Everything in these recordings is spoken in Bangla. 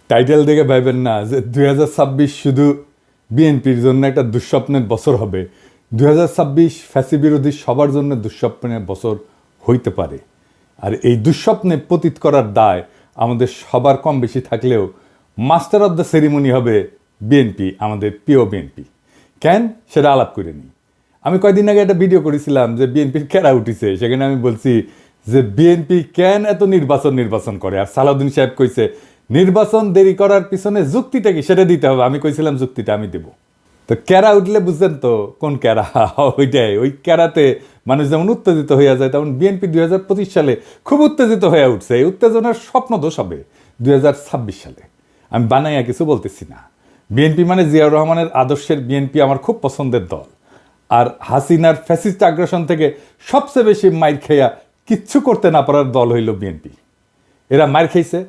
টাইটেল দেখে ভাবেন না যে 2026 শুধু বিএনপির জন্য একটা দুঃস্বপ্নের বছর হবে। 2026 ফ্যাসি বিরোধী সবার জন্য দুঃস্বপ্নের বছর হইতে পারে। আর এই দুঃস্বপ্নে পতিত করার দায় আমাদের সবার কম বেশি থাকলেও মাস্টার অফ দ্য সেরিমনি হবে বিএনপি, আমাদের প্রিয় বিএনপি। কেন সেটা আলাপ করে নিই। আমি কয়েকদিন আগে একটা ভিডিও করেছিলাম যে বিএনপির কেরা উঠিছে, সেখানে আমি বলছি যে বিএনপি কেন এত নির্বাচন করে। আর সালাউদ্দিন সাহেব কইছে নির্বাচন দেরি করার পিছনে যুক্তিটা কি সেটা দিতে হবে। আমি কইছিলাম যুক্তিটা আমি দেব। তো ক্যারা উঠলে বুঝছেন তো কোন ক্যারা, ওইটাই। ওই ক্যারাতে মানুষ যেমন উত্তেজিত হইয়া যায়, তেমন বিএনপি 2025 সালে খুব উত্তেজিত হয়ে উঠছে। এই উত্তেজনার স্বপ্ন দোষ হবে 2026 সালে। আমি বানাইয়া কিছু বলতেছি না। বিএনপি মানে জিয়াউর রহমানের আদর্শের বিএনপি আমার খুব পছন্দের দল। আর হাসিনার ফ্যাসিস্ট আগ্রাসন থেকে সবচেয়ে বেশি মাইর খেয়া কিচ্ছু করতে না পারার দল হইল বিএনপি। এরা মাইর খেয়েছে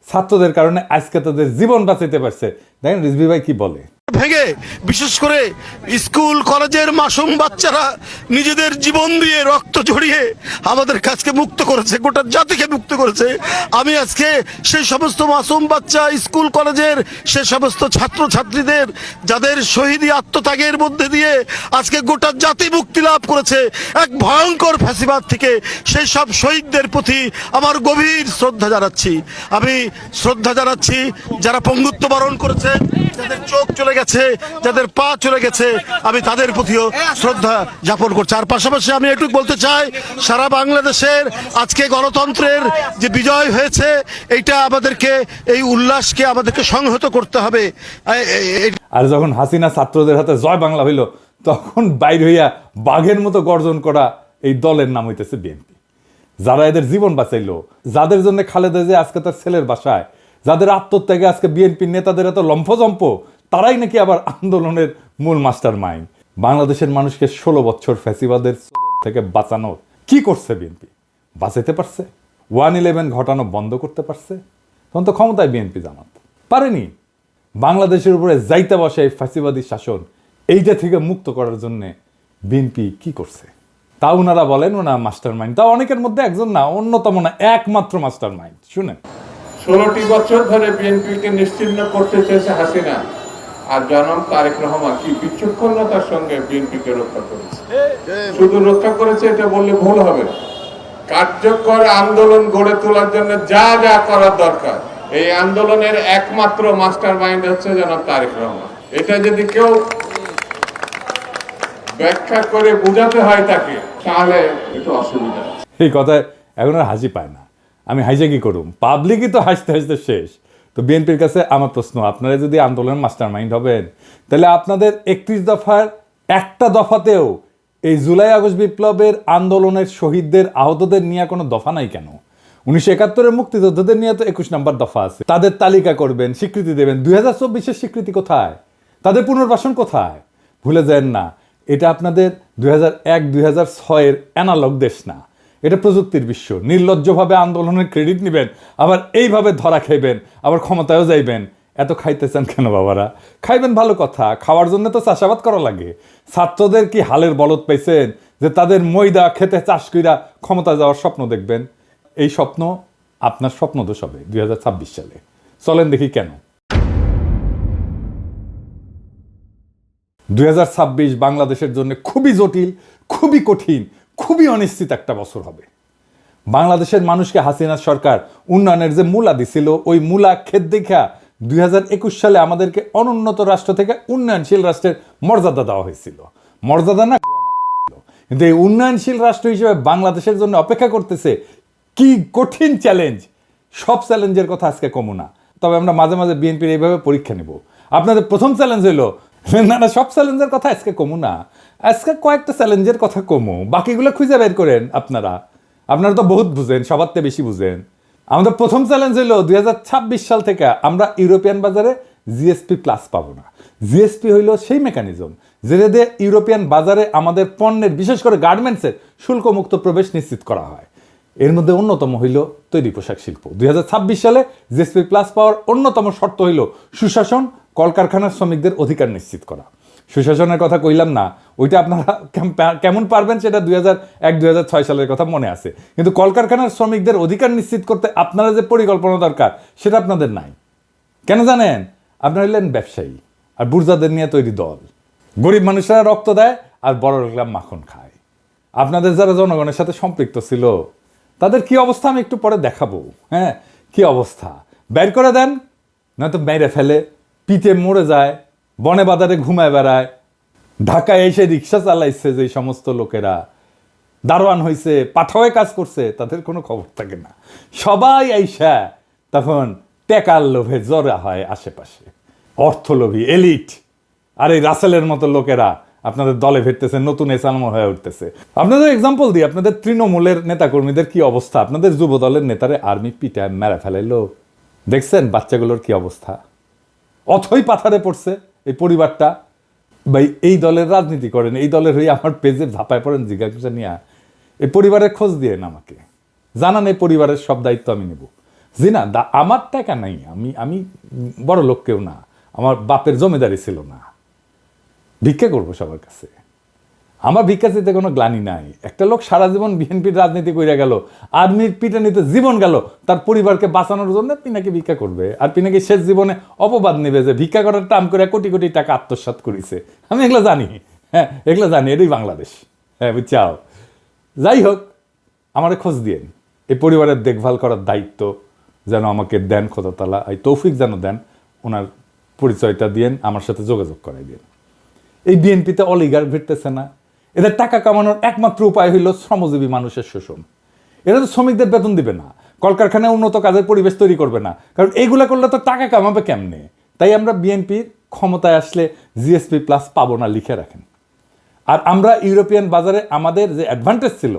ছাত্রদের কারণে, আজকে তাদের জীবন বাঁচাইতে পারছে। দেখেন রিজভী ভাই কি বলে। ভেঙে বিশেষ করে স্কুল কলেজের মাসুম বাচ্চারা নিজেদের জীবন দিয়ে রক্ত ঝরিয়ে আমাদের কাছকে মুক্ত করেছে, গোটা জাতিকে মুক্ত করেছে। আমি আজকে সেই সমস্ত মাসুম বাচ্চা, স্কুল কলেজের সে সমস্ত ছাত্র ছাত্রীদের যাদের শহীদী আত্মত্যাগের মধ্যে দিয়ে আজকে গোটা জাতি মুক্তি লাভ করেছে এক ভয়ঙ্কর ফ্যাসিবাদ থেকে, সেই সব শহীদদের প্রতি আমার গভীর শ্রদ্ধা জানাচ্ছি। আমি শ্রদ্ধা জানাচ্ছি যারা পঙ্গুত্ব বরণ করেছে, যাদের চোখ চলে গেছে, যাদের পা চলে গেছে, আমি তাদের প্রতিও শ্রদ্ধা জ্ঞাপন করছি। আর পাশাপাশি আমি এটুকু বলতে চাই, সারা বাংলাদেশের আজকে গণতন্ত্রের যে বিজয় হয়েছে, এইটা আমাদেরকে, এই উল্লাসকে আমাদেরকে সংহত করতে হবে। আর যখন হাসিনা ছাত্রদের হাতে জয় বাংলা হইল, তখন বাইর হইয়া বাঘের মতো গর্জন করা এই দলের নাম হইতেছে বিএনপি। যারা এদের জীবন বাঁচাইলো, যাদের জন্য খালেদা জিয়া আজকে তার ছেলের বাসায়, যাদের আত্মত্যাগে আজকে বিএনপির নেতাদের এত লম্ফজম্প, তারাই নাকি আবার আন্দোলনের মূল মাস্টার মাইন্ড। বাংলাদেশের মানুষকে 16 বছর ফ্যাসিবাদের থেকে বাঁচানোর কি করছে বিএনপি? বাঁচাইতে পারছে? 1/11 ঘটানো বন্ধ করতে পারছে? তখন তো ক্ষমতায় বিএনপি জামাত পারেনি। বাংলাদেশের উপরে যাইতে বসে এই ফ্যাসিবাদী শাসন, এইটা থেকে মুক্ত করার জন্য বিএনপি কি করছে? তা ওনারা বলেন ওনা মাস্টার মাইন্ড। তা অনেকের মধ্যে একজন না, অন্যতম না, একমাত্র মাস্টার মাইন্ড। শুনেন, 16টি বছর ধরে বিএনপিকে নিশ্চিহ্ন করতে চেয়েছে হাসিনা, আর জনাব তারেক রহমান কি বিচক্ষণতার সঙ্গে বিএনপিকে রক্ষা করেছে। শুধু রক্ষা করেছে এটা বললে ভুল হবে। কার্যকর আন্দোলন গড়ে তোলার জন্য যা যা করার দরকার, এই আন্দোলনের একমাত্র মাস্টার মাইন্ড হচ্ছে জনাব তারেক রহমান। এটা যদি কেউ ব্যাখ্যা করে বোঝাতে হয় তাকে, তাহলে একটু অসুবিধা। এই কথায় এখন আর হাসি পায় না। আমি হাসে কি করুম? পাবলিকই তো হাসতে হাসতে শেষ। তো বিএনপির কাছে আমার প্রশ্ন, আপনারা যদি আন্দোলনের মাস্টার মাইন্ড হবেন, তাহলে আপনাদের 31 দফার একটা দফাতেও এই জুলাই আগস্ট বিপ্লবের আন্দোলনের শহীদদের, আহতদের নিয়ে কোনো দফা নাই কেন? 1971-এর মুক্তিযোদ্ধাদের নিয়ে তো 21 নম্বর দফা আছে। তাদের তালিকা করবেন, স্বীকৃতি দেবেন। 2024-এর স্বীকৃতি কোথায়? তাদের পুনর্বাসন কোথায়? ভুলে যান না, এটা আপনাদের 2001-2006-এর অ্যানালগ দেশ না, এটা প্রযুক্তির বিশ্ব। নির্লজ্জভাবে আন্দোলনের ক্রেডিট নেবেন, আবার এইভাবে ধরা খাইবেন, আবার ক্ষমতায়ও যাইবেন। এত খাইতে চান কেন বাবারা? খাইবেন ভালো কথা, খাওয়ার জন্য তো চাষাবাদ করা লাগে। ছাত্রদের কি হালের বলদ পাইছেন যে তাদের ময়দা খেতে চাষ কইরা ক্ষমতা যাওয়ার স্বপ্ন দেখবেন? এই স্বপ্ন আপনার স্বপ্ন দোষ হবে 2026 সালে। চলেন দেখি কেন। 2026 বাংলাদেশের জন্য খুবই জটিল, খুবই কঠিন, খুবই অনিশ্চিত একটা বছর হবে। বাংলাদেশের মানুষকে হাসিনা সরকার উন্নয়নের যে মূলা দিছিল, ওই মূলা খেত দেখা 2021 সালে আমাদেরকে অনুন্নত রাষ্ট্র থেকে উন্নয়নশীল রাষ্ট্রের মর্যাদা দেওয়া হয়েছিল। মর্যাদা না, কিন্তু এই উন্নয়নশীল রাষ্ট্র হিসেবে বাংলাদেশের জন্য অপেক্ষা করতেছে কি কঠিন চ্যালেঞ্জ। সব চ্যালেঞ্জের কথা আজকে কমু না, তবে আমরা মাঝে মাঝে বিএনপির এইভাবে পরীক্ষা নেব। আপনাদের প্রথম চ্যালেঞ্জ হইলো না, সব চ্যালেঞ্জের কথা আজকে কমু না, আজকে কয়েকটা চ্যালেঞ্জের কথা কমু, বাকিগুলো খুঁজে বের করেন। আপনারা তো বহুত বুঝেন, সবার থেকে বেশি বুঝেন। আমাদের প্রথম চ্যালেঞ্জ হইলো 2026 সাল থেকে আমরা ইউরোপিয়ান বাজারে জিএসপি প্লাস পাবো না। জিএসপি হইলো সেই মেকানিজম যেটা দিয়ে ইউরোপিয়ান বাজারে আমাদের পণ্যের, বিশেষ করে গার্মেন্টসের শুল্কমুক্ত প্রবেশ নিশ্চিত করা হয়। এর মধ্যে অন্যতম হইল তৈরি পোশাক শিল্প। 2026 সালে জিএসপি প্লাস পাওয়ার অন্যতম শর্ত হইল সুশাসন, কলকারখানার শ্রমিকদের অধিকার নিশ্চিত করা। সুশাসনের কথা কইলাম না, ওইটা আপনারা কেমন পারবেন সেটা 2001-2006 সালের কথা মনে আছে, কিন্তু কলকারখানার শ্রমিকদের অধিকার নিশ্চিত করতে আপনারা যে পরিকল্পনা দরকার সেটা আপনাদের নাই। কেন জানেন? আপনারা হলেন ব্যবসায়ী আর বুর্জাদের নিয়ে তৈরি দল। গরিব মানুষরা রক্ত দেয় আর বড় লোকরা মাখন খায়। আপনাদের যারা জনগণের সাথে সম্পৃক্ত ছিল তাদের কি অবস্থা আমি একটু পরে দেখাবো। হ্যাঁ, কি অবস্থা, বের করে দেন, নয়তো মেরে ফেলে, পিঠে মরে যায়, বনে বাজারে ঘুমায় বেড়ায়। ঢাকায় এসে রিক্সা চালাইছে যে সমস্ত লোকেরা, দারোয়ান হয়েছে, পাঠাওয়ে কাজ করছে, তাদের কোনো খবর থাকে না। সবাই আইসা তখন টেকার লোভে জড়া হয় আশেপাশে, অর্থলোভী এলিট। আর এই রাসেলের মতো লোকেরা আপনাদের দলে ফিরতেছে, নতুন এসালমো হয়ে উঠতেছে। আপনাদের এক্সাম্পল দিই, আপনাদের তৃণমূলের নেতাকর্মীদের কি অবস্থা, আপনাদের যুব দলের নেতারে আর্মি পিটায় মেরে ফেলাইলো, দেখছেন বাচ্চাগুলোর কি অবস্থা? অথই পাথারে পড়ছে এই পরিবারটা। ভাই, এই দলের রাজনীতি করেন, এই দলের হয়ে আমার পেজে ঝাঁপায় পড়েন জিজ্ঞাসা নিয়ে, এই পরিবারের খোঁজ দিয়ে আমাকে জানান, এই পরিবারের সব দায়িত্ব আমি নেব। জি না, আমার টাকা নাই, আমি বড় লোক কেউ না, আমার বাপের জমিদারি ছিল না, ভিক্ষা করবো সবার কাছে। আমার ভিক্ষা চাইতে কোনো গ্লানি নাই। একটা লোক সারা জীবন বিএনপির রাজনীতি করে গেল, আর্মির পিটানিতে জীবন গেল, তার পরিবারকে বাঁচানোর জন্য পিনাকি ভিক্ষা করবে, আর পিনাকি শেষ জীবনে অপবাদ নেবে যে ভিক্ষা করার টাম করে কোটি কোটি টাকা আত্মসাৎ করেছে। আমি এগুলো জানি, হ্যাঁ এগুলো জানি, এটাই বাংলাদেশ। হ্যাঁ বুঝছাও। যাই হোক, আমার খোঁজ দিয়েন, এই পরিবারের দেখভাল করার দায়িত্ব যেন আমাকে দেন খোদা তাআলা, এই তৌফিক যেন দেন, ওনার পরিচয়টা দিয়েন, আমার সাথে যোগাযোগ করাই দিন। এই বিএনপিতে অলিগার ভিড়তেছে না, এদের টাকা কামানোর একমাত্র উপায় হইল শ্রমজীবী মানুষের শোষণ। এরা তো শ্রমিকদের বেতন দিবে না, কলকারখানায় উন্নত কাজের পরিবেশ তৈরি করবে না, কারণ এইগুলা করলে তো টাকা কামাবে কেমনে। তাই আমরা বিএনপির ক্ষমতায় আসলে জিএসপি প্লাস পাবো না, লিখে রাখেন। আর আমরা ইউরোপিয়ান বাজারে আমাদের যে অ্যাডভান্টেজ ছিল,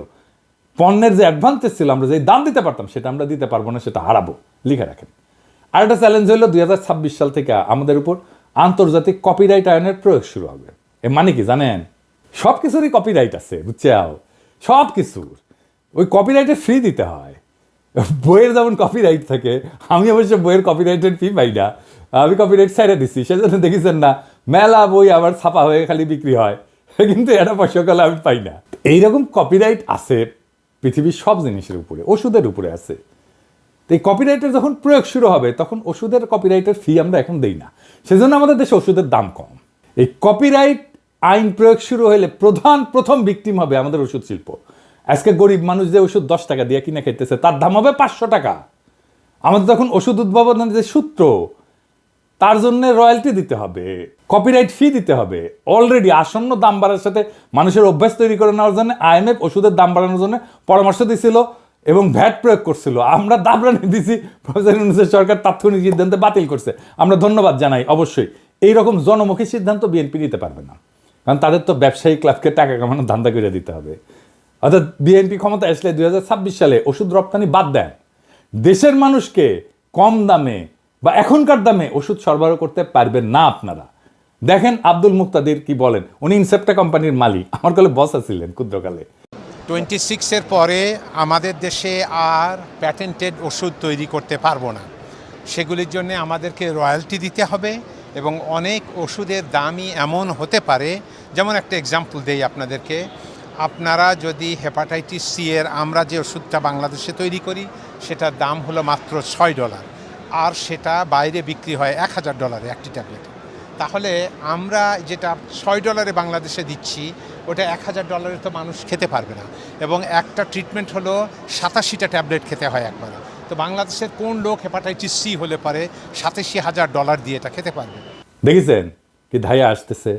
পণ্যের যে অ্যাডভান্টেজ ছিল, আমরা যে দাম দিতে পারতাম সেটা আমরা দিতে পারবো না, সেটা হারাবো, লিখে রাখেন। আর একটা চ্যালেঞ্জ হলো 2026 সাল থেকে আমাদের উপর আন্তর্জাতিক কপিরাইট আইনের প্রয়োগ শুরু হবে। এর মানে কি জানেন? সব কিছুরই কপিরাইট আছে, বুঝছাও, সব কিছুর। ওই কপিরাইটে ফ্রি দিতে হয়। বইয়ের যেমন কপিরাইট থাকে, আমি অবশ্য বইয়ের কপিরাইটের ফি পাই না, আমি কপিরাইট ছেড়ে দিচ্ছি। সেজন্য দেখেছেন না মেলা বই আবার ছাপা হয়ে খালি বিক্রি হয়, কিন্তু এটা পয়সাকালে আমি পাই না। এইরকম কপিরাইট আছে পৃথিবীর সব জিনিসের উপরে, ওষুধের উপরে আছে। তো এই কপিরাইটের যখন প্রয়োগ শুরু হবে তখন ওষুধের কপিরাইটের ফি আমরা এখন দেই না, সেজন্য আমাদের দেশে ওষুধের দাম কম। এই কপিরাইট আইন প্রয়োগ শুরু হলে প্রথম ভিকটিম হবে আমাদের ওষুধ শিল্প। আজকে গরিব মানুষ যে ওষুধ 10 টাকা দিয়ে কিনে খেতেছে তার দাম হবে 500 টাকা। আমাদের তখন ওষুধ উদ্ভাবনের যে সূত্র, তার জন্য রয়্যালটি দিতে হবে, কপিরাইট ফি দিতে হবে। অলরেডি আসন্ন দাম বাড়ার সাথে মানুষের অভ্যাস তৈরি করে নেওয়ার জন্য আইএমএফ ওষুধের দাম বাড়ানোর জন্য পরামর্শ দিছিল এবং ভ্যাট প্রয়োগ করছিল। আমরা দাবরানি দিছি, প্রফেসর ইউনূসের সরকার তাৎক্ষণিক সিদ্ধান্তে বাতিল করছে। আমরা ধন্যবাদ জানাই। অবশ্যই এইরকম জনমুখী সিদ্ধান্ত বিএনপি নিতে পারবে না, কারণ তাদের তো ব্যবসায়ী ক্লাবকে টাকা কামানোর ধান্দা করে দিতে হবে। অর্থাৎ বিএনপি ক্ষমতা আসলে 2026 সালে ওষুধ রপ্তানি বাদ দেন, দেশের মানুষকে কম দামে বা এখনকার দামে ওষুধ সরবরাহ করতে পারবেন না আপনারা। দেখেন আব্দুল মুক্তাদির কি বলেন, উনি ইনসেপ্টা কোম্পানির মালিক, আমার কালে বস ছিলেন ক্ষুদ্রকালে। 26-এর পরে আমাদের দেশে আর প্যাটেন্টেড ওষুধ তৈরি করতে পারবো না। সেগুলির জন্য আমাদেরকে রয়্যালটি দিতে হবে এবং অনেক ওষুধের দামই এমন হতে পারে, যেমন একটা এক্সাম্পল দেই আপনাদেরকে। আপনারা যদি হেপাটাইটিস সি এর আমরা যে ওষুধটা বাংলাদেশে তৈরি করি সেটার দাম হলো মাত্র $6, আর সেটা বাইরে বিক্রি হয় $1000 একটি ট্যাবলেট। তাহলে আমরা যেটা $6 বাংলাদেশে দিচ্ছি ওটা $1000 তো মানুষ খেতে পারবে না, এবং একটা ট্রিটমেন্ট হলো 87টা ট্যাবলেট খেতে হয় একবারে। তো বাংলাদেশের কোন লোক হেপাটাইটিস সি হলে পারে $87,000 দিয়ে এটা খেতে পারবে? দেখেছেন কি ধাইয়া আসতেছে।